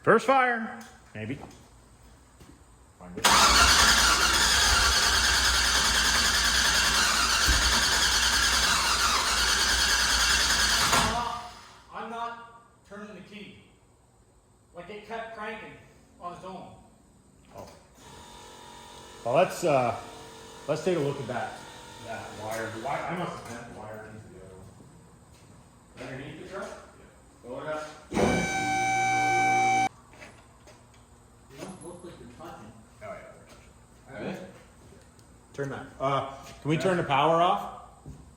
First fire, maybe. Find it. I'm not turning the key. Like it kept cranking on its own. Oh. Well, let's take a look at that wire. The wire, I must have bent the wire into the other one. Underneath the truck? Yeah. Go it up. You don't look like you're touching. Oh yeah, they're touching. Alright. Turn that. Can we turn the power off?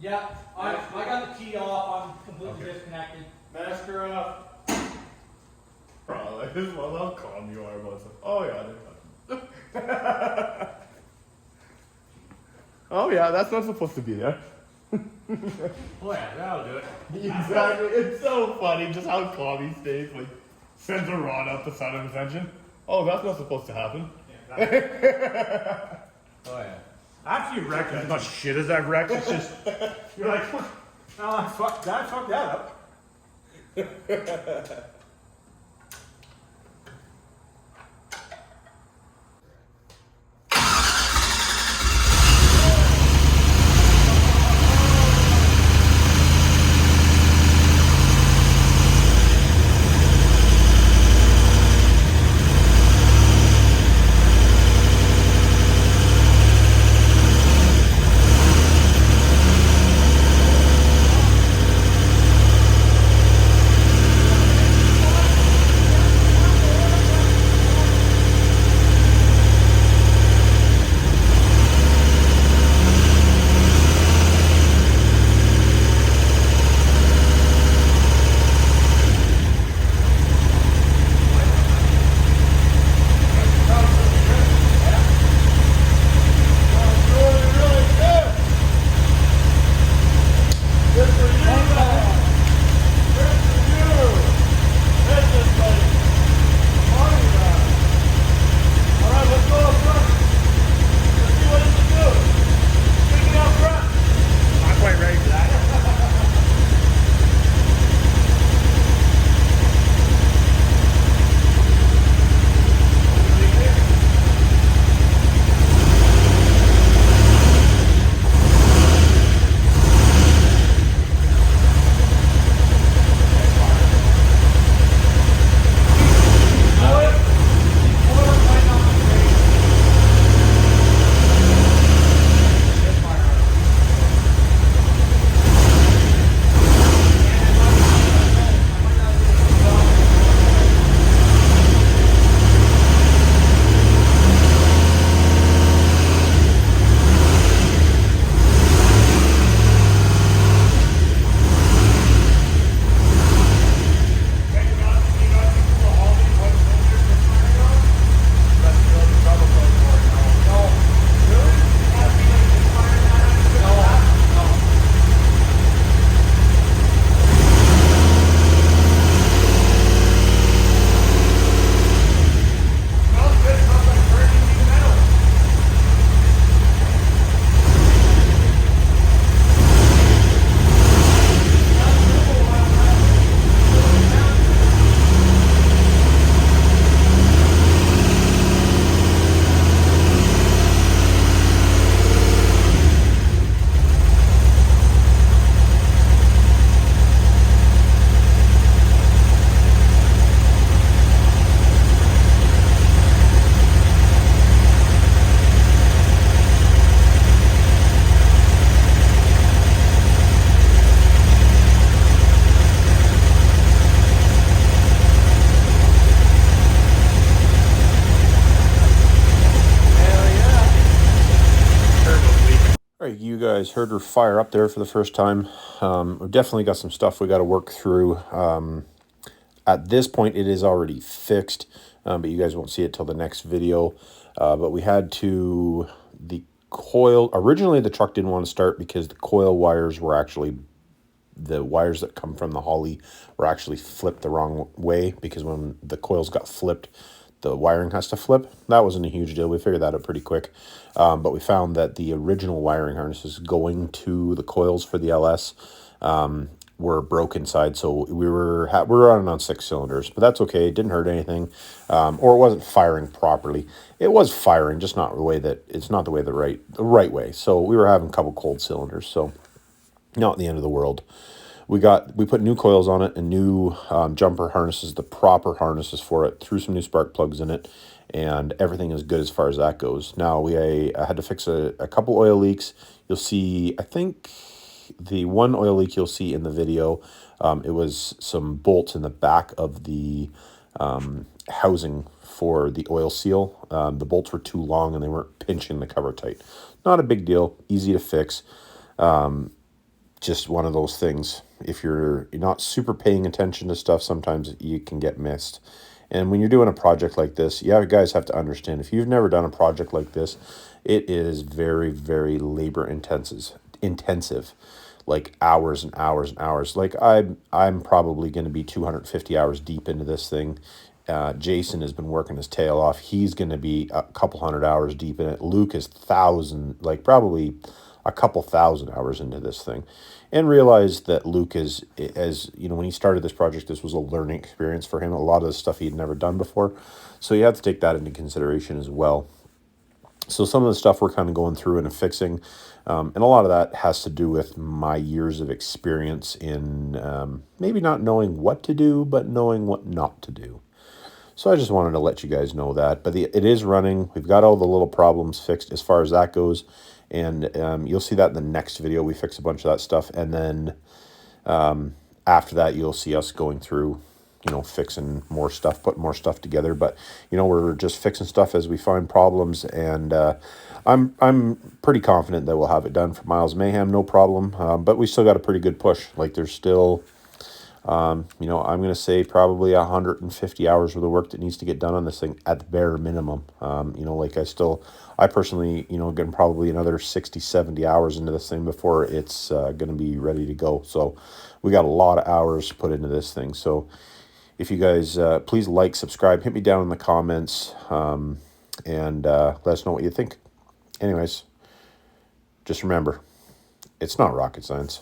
Yeah, I got the key off. I'm completely disconnected. Master off. Probably. This is how calm you are about stuff. Oh yeah, they're touching. Oh yeah, that's not supposed to be there. Oh yeah, that'll do it. Exactly. It's so funny just how calm he stays. Like, sends a rod up the side of his engine. Oh, that's not supposed to happen. Yeah, Oh yeah. After you wreck as much shit as I've wrecked, it's just you're like, oh, I fucked that up. All right, you guys heard her fire up there for the first time. We've definitely got some stuff we got to work through. At this point, it is already fixed, but you guys won't see it till the next video. But we had to, the coil, originally the truck didn't want to start because the coil wires were actually, the wires that come from the Holly were actually flipped the wrong way, because when the coils got flipped, the wiring has to flip. That wasn't a huge deal. We figured that out pretty quick. But we found that the original wiring harnesses going to the coils for the LS were broke inside, so we were running on 6 cylinders, but that's okay. It didn't hurt anything, or it wasn't firing properly. It was firing, just not the way that it's not the way the right way. So we were having a couple cold cylinders, so not the end of the world. We put new coils on it and new jumper harnesses, the proper harnesses for it. Threw some new spark plugs in it, and everything is good as far as that goes. Now I had to fix a couple oil leaks. You'll see, I think the one oil leak you'll see in the video, it was some bolts in the back of the housing for the oil seal. The bolts were too long and they weren't pinching the cover tight. Not a big deal, easy to fix. Just one of those things. If you're not super paying attention to stuff, sometimes you can get missed. And when you're doing a project like this, you guys have to understand, if you've never done a project like this, it is very, very labor intensive, like hours and hours and hours. Like I'm probably going to be 250 hours deep into this thing. Jason has been working his tail off. He's going to be a couple hundred hours deep in it. Luke is probably a couple thousand hours into this thing, and realized that Luke is, as you know, when he started this project, this was a learning experience for him. A lot of the stuff he'd never done before, so you have to take that into consideration as well. So some of the stuff we're kind of going through and fixing, and a lot of that has to do with my years of experience in maybe not knowing what to do, but knowing what not to do. So I just wanted to let you guys know that. But it is running. We've got all the little problems fixed as far as that goes. And you'll see that in the next video. We fix a bunch of that stuff. And then after that, you'll see us going through, fixing more stuff, putting more stuff together. But, we're just fixing stuff as we find problems. And I'm pretty confident that we'll have it done for Miles Mayhem, no problem. But we still got a pretty good push. Like there's still... I'm going to say probably 150 hours worth of work that needs to get done on this thing at the bare minimum. I personally, getting probably another 60, 70 hours into this thing before it's going to be ready to go. So we got a lot of hours put into this thing. So if you guys, please like, subscribe, hit me down in the comments, and let us know what you think. Anyways, just remember, it's not rocket science.